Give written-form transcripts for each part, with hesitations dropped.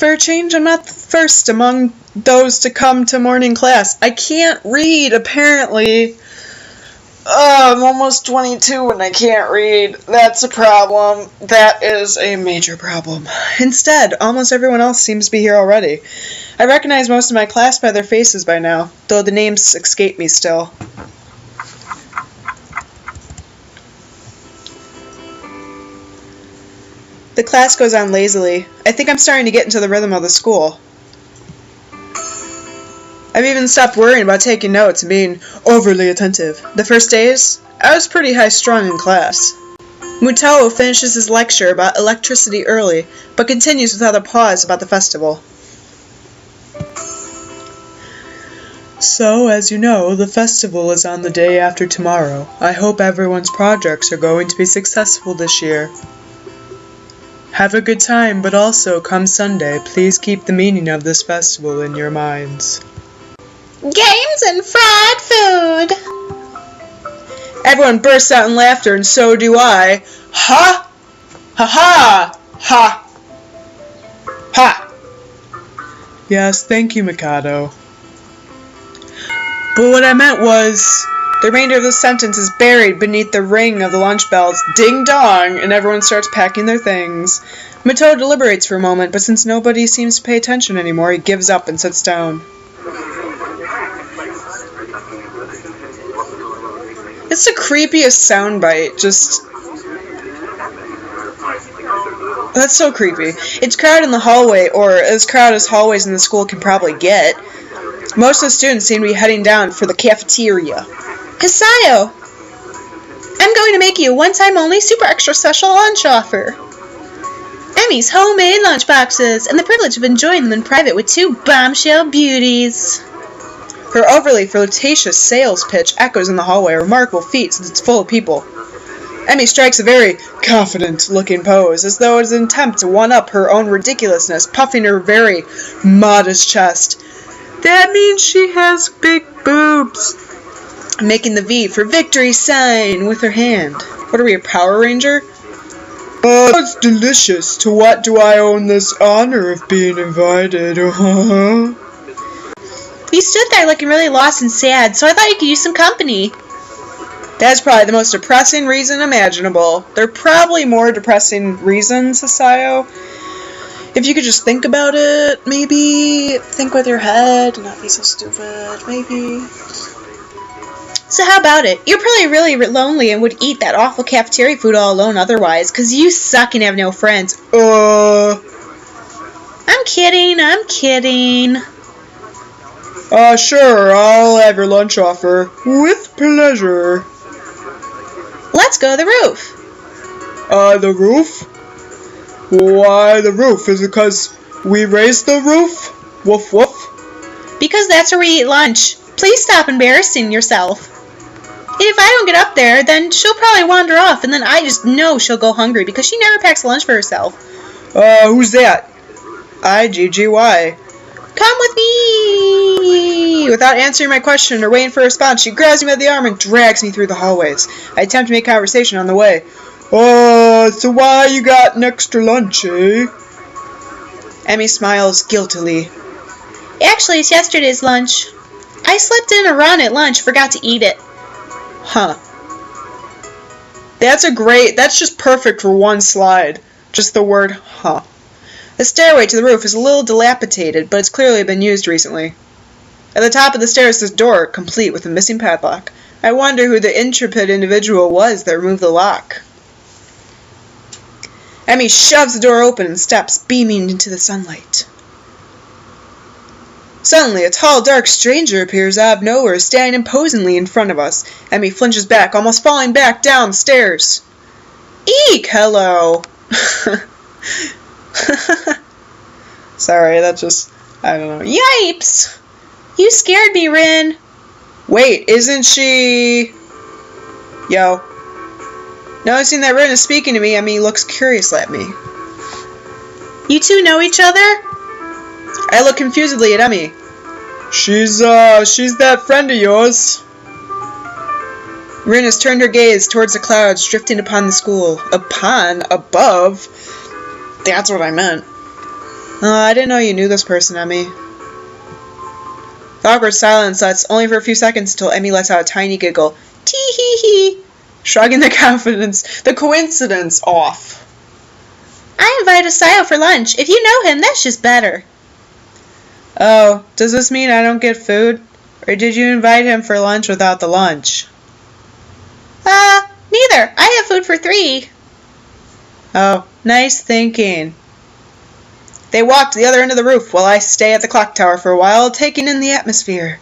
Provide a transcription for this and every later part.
For a change, I'm not the first among those to come to morning class. I can't read, apparently. I'm almost 22 and I can't read. That's a problem. That is a major problem. Instead, almost everyone else seems to be here already. I recognize most of my class by their faces by now, though the names escape me still. The class goes on lazily. I think I'm starting to get into the rhythm of the school. I've even stopped worrying about taking notes and being overly attentive. The first days, I was pretty high-strung in class. Mutao finishes his lecture about electricity early, but continues without a pause about the festival. So, as you know, the festival is on the day after tomorrow. I hope everyone's projects are going to be successful this year. Have a good time, but also, come Sunday, please keep the meaning of this festival in your minds. Games and fried food! Everyone bursts out in laughter, and so do I. Ha! Ha ha! Ha! Ha! Yes, thank you, Mikado. But what I meant was, the remainder of the sentence is buried beneath the ring of the lunch bells. Ding dong! And everyone starts packing their things. Mito deliberates for a moment, but since nobody seems to pay attention anymore, he gives up and sits down. It's the creepiest soundbite, just... That's so creepy. It's crowded in the hallway, or as crowded as hallways in the school can probably get. Most of the students seem to be heading down for the cafeteria. Hisayo! I'm going to make you a one-time only super extra special lunch offer. Emmy's homemade lunch boxes, and the privilege of enjoying them in private with two bombshell beauties. Her overly flirtatious sales pitch echoes in the hallway, a remarkable feat since it's full of people. Emmy strikes a very confident-looking pose, as though it is an attempt to one-up her own ridiculousness, puffing her very modest chest. That means she has big boobs. Making the V for victory sign with her hand. What are we, a Power Ranger? That's delicious. To what do I own this honor of being invited? You stood there looking really lost and sad, so I thought you could use some company. That's probably the most depressing reason imaginable. There are probably more depressing reasons, Hisayo. If you could just think about it, maybe think with your head, not be so stupid, maybe. So how about it? You're probably really lonely and would eat that awful cafeteria food all alone otherwise, 'cause you suck and have no friends. I'm kidding. Sure, I'll have your lunch offer. With pleasure. Let's go to the roof. The roof? Why the roof? Is it because we raised the roof? Woof woof. Because that's where we eat lunch. Please stop embarrassing yourself. If I don't get up there, then she'll probably wander off, and then I just know she'll go hungry because she never packs lunch for herself. Who's that? IGGY. Come with me! Without answering my question or waiting for a response, she grabs me by the arm and drags me through the hallways. I attempt to make conversation on the way. So why you got an extra lunch, eh? Emmy smiles guiltily. Actually, it's yesterday's lunch. I slipped in a run at lunch, forgot to eat it. Huh. That's just perfect for one slide. Just the word, huh. The stairway to the roof is a little dilapidated, but it's clearly been used recently. At the top of the stairs is this door, complete with a missing padlock. I wonder who the intrepid individual was that removed the lock. Emmy shoves the door open and steps, beaming into the sunlight. Suddenly, a tall, dark stranger appears out of nowhere, standing imposingly in front of us. Emmy flinches back, almost falling back down the stairs. Eek! Hello! Sorry, I don't know. Yipes! You scared me, Rin. Wait, isn't she... Yo. Noticing that Rin is speaking to me, Emmy looks curiously at me. You two know each other? I look confusedly at Emmy. She's that friend of yours. Rin has turned her gaze towards the clouds drifting upon the school. Above? That's what I meant. I didn't know you knew this person, Emmy. The awkward silence lasts only for a few seconds until Emmy lets out a tiny giggle. Tee-hee-hee. Shrugging the coincidence off. I invited Sayo for lunch. If you know him, that's just better. Oh, does this mean I don't get food? Or did you invite him for lunch without the lunch? Neither. I have food for 3. Oh, nice thinking. They walk to the other end of the roof while I stay at the clock tower for a while, taking in the atmosphere.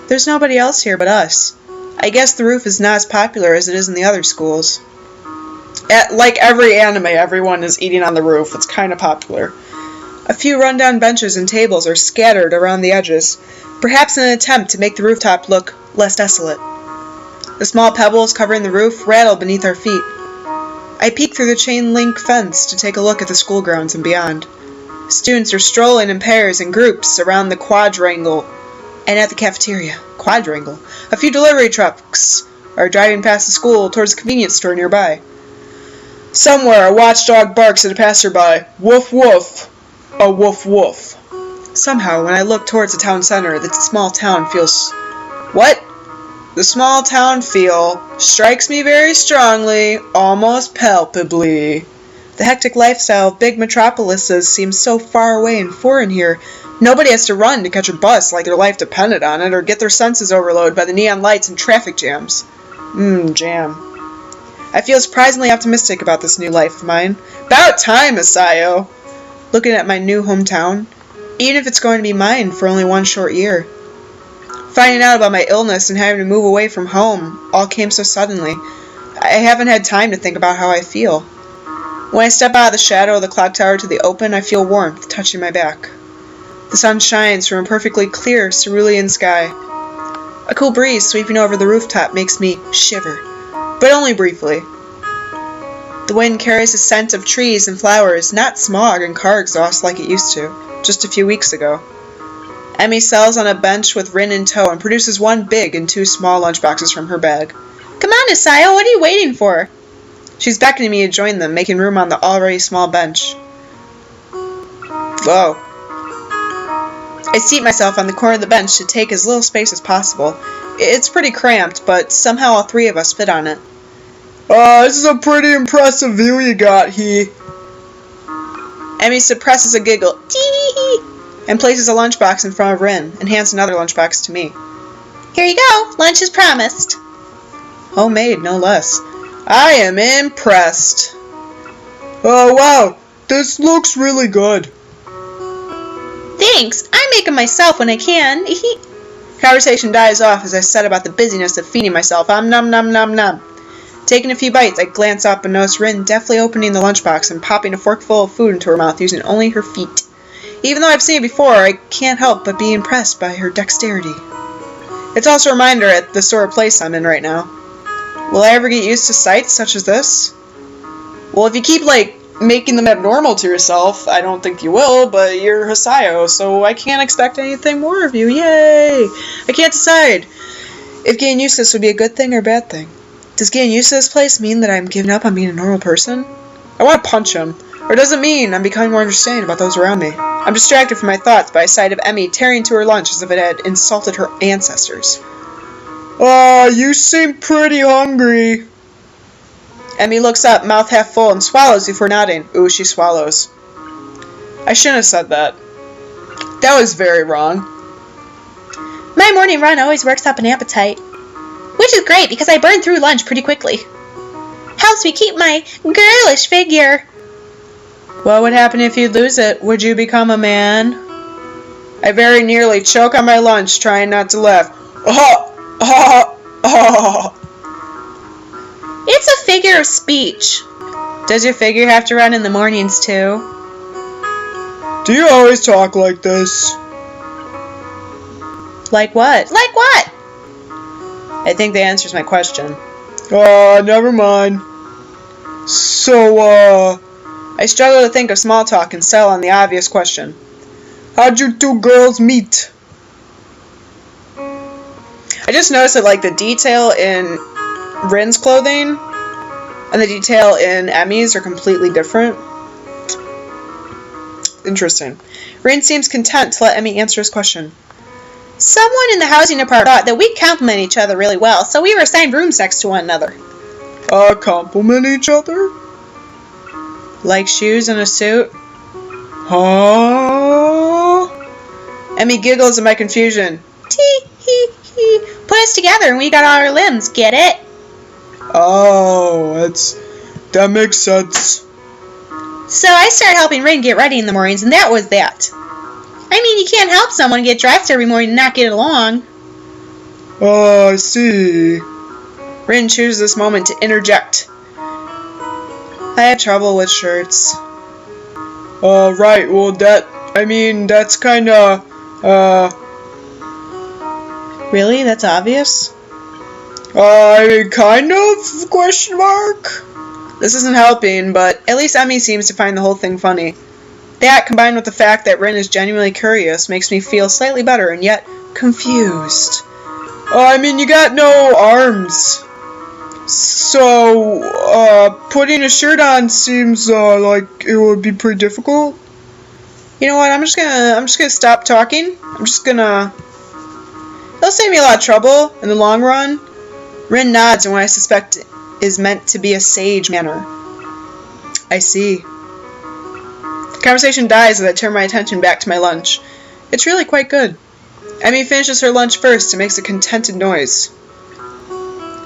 There's nobody else here but us. I guess the roof is not as popular as it is in the other schools. Like every anime, everyone is eating on the roof. It's kind of popular. A few rundown benches and tables are scattered around the edges, perhaps in an attempt to make the rooftop look less desolate. The small pebbles covering the roof rattle beneath our feet. I peek through the chain-link fence to take a look at the school grounds and beyond. Students are strolling in pairs and groups around the quadrangle and at the cafeteria. Quadrangle. A few delivery trucks are driving past the school towards a convenience store nearby. Somewhere, a watchdog barks at a passerby. Woof woof. A woof woof. Somehow, when I look towards the town center, the small town feels... What? The small town feel strikes me very strongly, almost palpably. The hectic lifestyle of big metropolises seems so far away and foreign here. Nobody has to run to catch a bus like their life depended on it, or get their senses overloaded by the neon lights and traffic jams. Jam. I feel surprisingly optimistic about this new life of mine. About time, Asayo! Looking at my new hometown, even if it's going to be mine for only one short year. Finding out about my illness and having to move away from home all came so suddenly. I haven't had time to think about how I feel. When I step out of the shadow of the clock tower to the open, I feel warmth touching my back. The sun shines from a perfectly clear, cerulean sky. A cool breeze sweeping over the rooftop makes me shiver, but only briefly. The wind carries a scent of trees and flowers, not smog and car exhaust like it used to, just a few weeks ago. Emmy settles on a bench with Rin in tow and produces 1 big and 2 small lunchboxes from her bag. Come on, Asayo, what are you waiting for? She's beckoning me to join them, making room on the already small bench. Whoa. I seat myself on the corner of the bench to take as little space as possible. It's pretty cramped, but somehow all 3 of us fit on it. This is a pretty impressive view you got, Emmy suppresses a giggle, tee-hee, and places a lunchbox in front of Rin, and hands another lunchbox to me. Here you go, lunch is promised. Homemade, no less. I am impressed. Oh, wow, this looks really good. Thanks, I make them myself when I can. Conversation dies off as I set about the busyness of feeding myself. Nom nom nom nom. Taking a few bites, I glance up and notice Rin deftly opening the lunchbox and popping a forkful of food into her mouth using only her feet. Even though I've seen it before, I can't help but be impressed by her dexterity. It's also a reminder at the sort of place I'm in right now. Will I ever get used to sights such as this? Well, if you keep, making them abnormal to yourself, I don't think you will, but you're Hasayo, so I can't expect anything more of you. Yay! I can't decide if getting used to this would be a good thing or a bad thing. Does getting used to this place mean that I'm giving up on being a normal person? I want to punch him. Or does it mean I'm becoming more understanding about those around me? I'm distracted from my thoughts by a sight of Emmy tearing to her lunch as if it had insulted her ancestors. You seem pretty hungry. Emmy looks up, mouth half full, and swallows before nodding. Ooh, she swallows. I shouldn't have said that. That was very wrong. My morning run always works up an appetite. Which is great because I burn through lunch pretty quickly. Helps me keep my girlish figure. What would happen if you lose it? Would you become a man? I very nearly choke on my lunch, trying not to laugh. It's a figure of speech. Does your figure have to run in the mornings too? Do you always talk like this? Like what? Like what? I think that answers my question. Never mind. So, I struggle to think of small talk and settle on the obvious question. How'd you 2 girls meet? I just noticed that, the detail in Rin's clothing and the detail in Emmy's are completely different. Interesting. Rin seems content to let Emmy answer his question. Someone in the housing department thought that we complement each other really well, so we were assigned rooms next to one another. Compliment each other? Like shoes and a suit? Huh? Emmy giggles at my confusion. Tee hee hee. Put us together and we got all our limbs, get it? Oh, that makes sense. So I started helping Rin get ready in the mornings, and that was that. I mean, you can't help someone get dressed every morning and not get along. Oh, I see. Rin chooses this moment to interject. I have trouble with shirts. Right, well that's kinda, Really? That's obvious? kind of, question mark? This isn't helping, but at least Emmy seems to find the whole thing funny. That, combined with the fact that Rin is genuinely curious, makes me feel slightly better and yet confused. You got no arms. So, putting a shirt on seems, like it would be pretty difficult. You know what, I'm just gonna stop talking. It'll save me a lot of trouble in the long run. Rin nods in what I suspect is meant to be a sage manner. I see. The conversation dies as I turn my attention back to my lunch. It's really quite good. Emmy finishes her lunch first and makes a contented noise.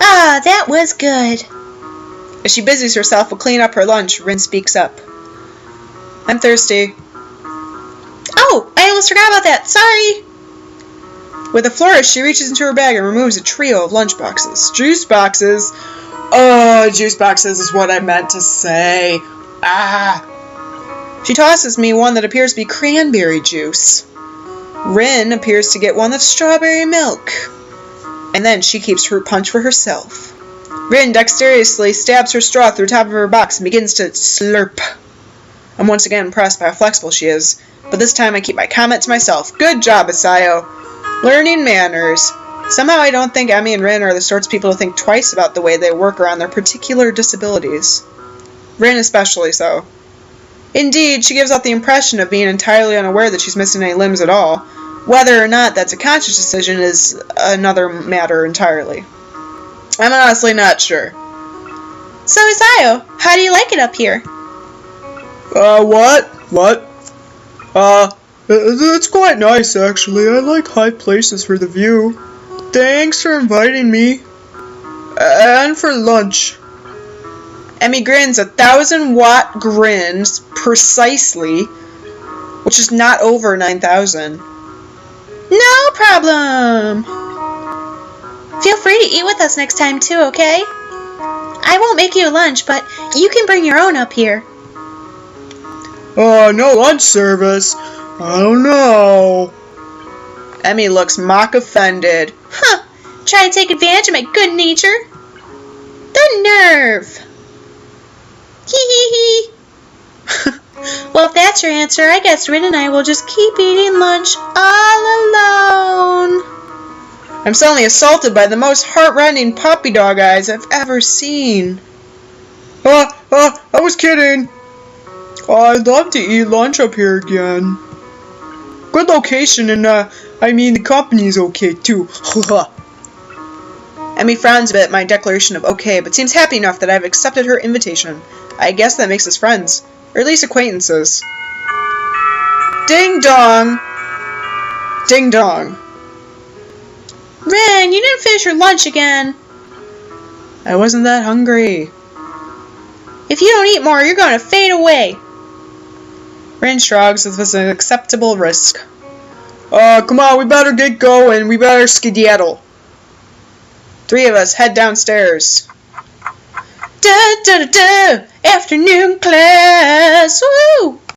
Ah, that was good. As she busies herself with cleaning up her lunch, Rin speaks up. I'm thirsty. Oh, I almost forgot about that. Sorry. With a flourish, she reaches into her bag and removes a trio of lunch boxes. Juice boxes? Oh, juice boxes is what I meant to say. She tosses me one that appears to be cranberry juice. Rin appears to get one that's strawberry milk. And then she keeps fruit punch for herself. Rin dexterously stabs her straw through the top of her box and begins to slurp. I'm once again impressed by how flexible she is, but this time I keep my comment to myself. Good job, Asayo. Learning manners. Somehow I don't think Emmy and Rin are the sorts of people to think twice about the way they work around their particular disabilities. Rin especially so. Indeed, she gives out the impression of being entirely unaware that she's missing any limbs at all. Whether or not that's a conscious decision is another matter entirely. I'm honestly not sure. So, Isayo, how do you like it up here? What? It's quite nice, actually. I like high places for the view. Thanks for inviting me. And for lunch. Emmy grins 1,000-watt grins precisely, which is not over 9,000. No problem. Feel free to eat with us next time too, okay? I won't make you lunch, but you can bring your own up here. No lunch service. I don't know. Emmy looks mock offended. Huh. Try to take advantage of my good nature? The nerve. Hee hee hee. Well, if that's your answer, I guess Rin and I will just keep eating lunch all alone. I'm suddenly assaulted by the most heart-rending puppy dog eyes I've ever seen. I was kidding. I'd love to eat lunch up here again. Good location and, the company's okay too. Emmy frowns a bit at my declaration of okay, but seems happy enough that I've accepted her invitation. I guess that makes us friends. Or at least acquaintances. Ding dong! Ding dong. Rin, you didn't finish your lunch again. I wasn't that hungry. If you don't eat more, you're going to fade away. Rin shrugs as if it's an acceptable risk. Come on, we better get going. We better skedaddle. 3 of us head downstairs. Da da da da! Afternoon class! Woo!